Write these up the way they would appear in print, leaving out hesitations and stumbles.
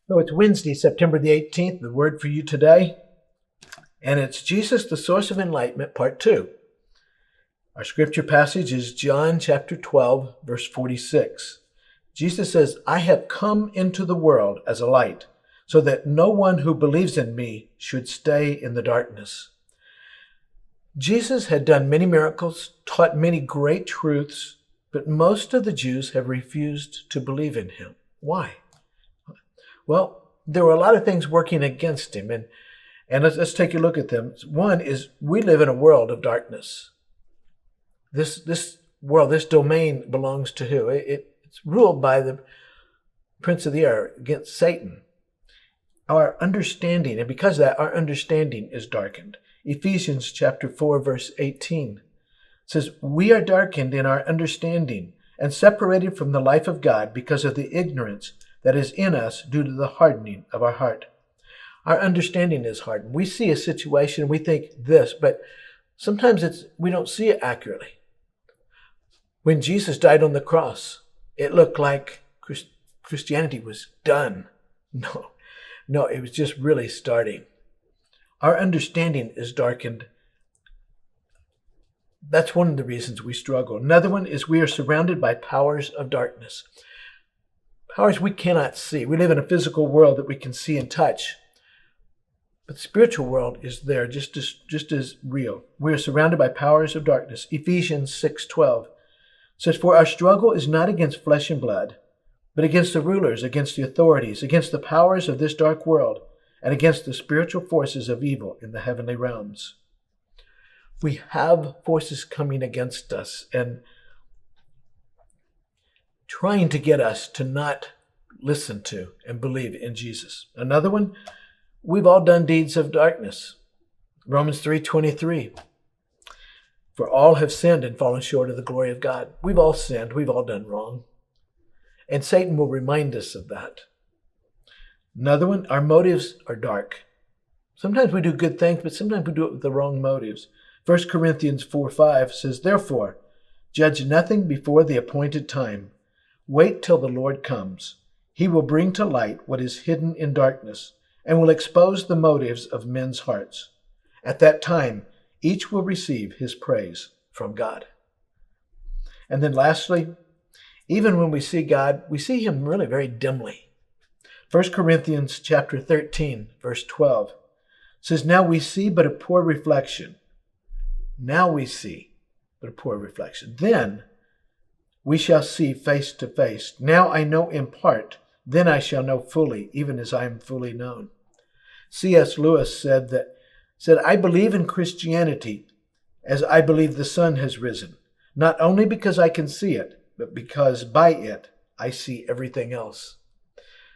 So it's Wednesday, September the 18th, the word for you today, and it's Jesus, the Source of Enlightenment, Part 2. Our scripture passage is John chapter 12, verse 46. Jesus says, "I have come into the world as a light, so that no one who believes in me should stay in the darkness." Jesus had done many miracles, taught many great truths, but most of the Jews have refused to believe in him. Why? Well, there were a lot of things working against him, and let's take a look at them. One is we live in a world of darkness. This world, this domain belongs to who? It's ruled by the prince of the air, against Satan. Our understanding, and because of that, our understanding is darkened. Ephesians chapter 4, verse 18 says, "We are darkened in our understanding and separated from the life of God because of the ignorance that is in us due to the hardening of our heart." Our understanding is hardened. We see a situation, we think this, but sometimes we don't see it accurately. When Jesus died on the cross, it looked like Christianity was done. No, it was just really starting. Our understanding is darkened. That's one of the reasons we struggle. Another one is we are surrounded by powers of darkness. Powers we cannot see. We live in a physical world that we can see and touch. But the spiritual world is there just as real. We are surrounded by powers of darkness. Ephesians 6:12 says, "For our struggle is not against flesh and blood, but against the rulers, against the authorities, against the powers of this dark world, and against the spiritual forces of evil in the heavenly realms." We have forces coming against us and trying to get us to not listen to and believe in Jesus. Another one, we've all done deeds of darkness. Romans 3:23, "For all have sinned and fallen short of the glory of God." We've all sinned. We've all done wrong. And Satan will remind us of that. Another one, our motives are dark. Sometimes we do good things, but sometimes we do it with the wrong motives. 1 Corinthians 4:5 says, "Therefore, judge nothing before the appointed time. Wait till the Lord comes. He will bring to light what is hidden in darkness and will expose the motives of men's hearts. At that time, each will receive his praise from God." And then lastly, even when we see God, we see him really very dimly. 1 Corinthians chapter 13, verse 12 says, "Now we see but a poor reflection. Now we see but a poor reflection. Then we shall see face to face. Now I know in part, then I shall know fully, even as I am fully known." C.S. Lewis said, "I believe in Christianity as I believe the sun has risen, not only because I can see it, but because by it I see everything else."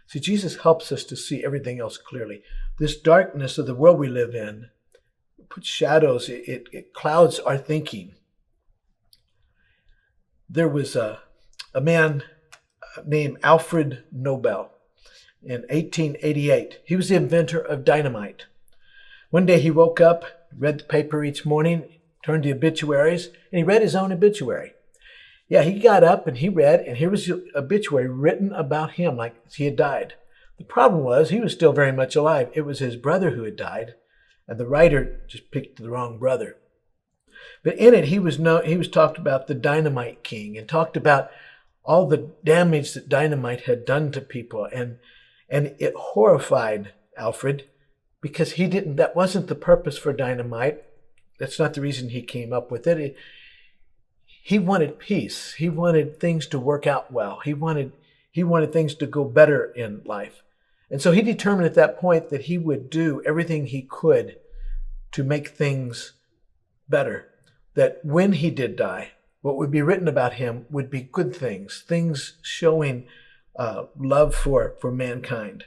See, Jesus helps us to see everything else clearly. This darkness of the world we live in puts shadows, it clouds our thinking. There was a man named Alfred Nobel in 1888. He was the inventor of dynamite. One day he woke up, read the paper each morning, turned to obituaries, and he read his own obituary. Yeah, he got up and he read, and here was the obituary written about him like he had died. The problem was he was still very much alive. It was his brother who had died, and the writer just picked the wrong brother. But in it, he was talked about the dynamite king and talked about all the damage that dynamite had done to people. And it horrified Alfred because that wasn't the purpose for dynamite. That's not the reason he came up with it. He wanted peace. He wanted things to work out well. He wanted things to go better in life. And so he determined at that point that he would do everything he could to make things better. That when he did die, what would be written about him would be good things showing love for mankind.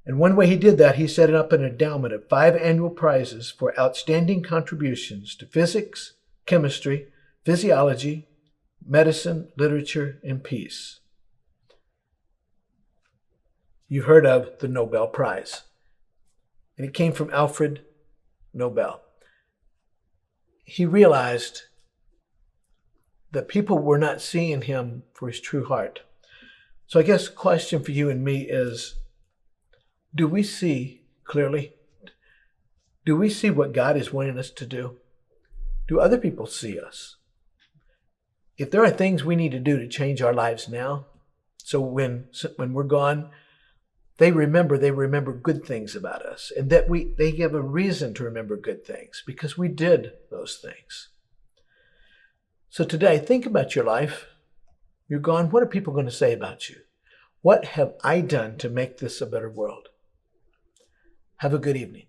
And one way he did that, he set up an endowment of 5 annual prizes for outstanding contributions to physics, chemistry, physiology, medicine, literature, and peace. You heard of the Nobel Prize. And it came from Alfred Nobel. He realized that people were not seeing him for his true heart. So I guess the question for you and me is, Do we see clearly? Do we see what God is wanting us to do? Do other people see us? If there are things we need to do to change our lives now, so when we're gone, they remember good things about us, and that they give a reason to remember good things because we did those things. So today, think about your life. You're gone. What are people going to say about you? What have I done to make this a better world? Have a good evening.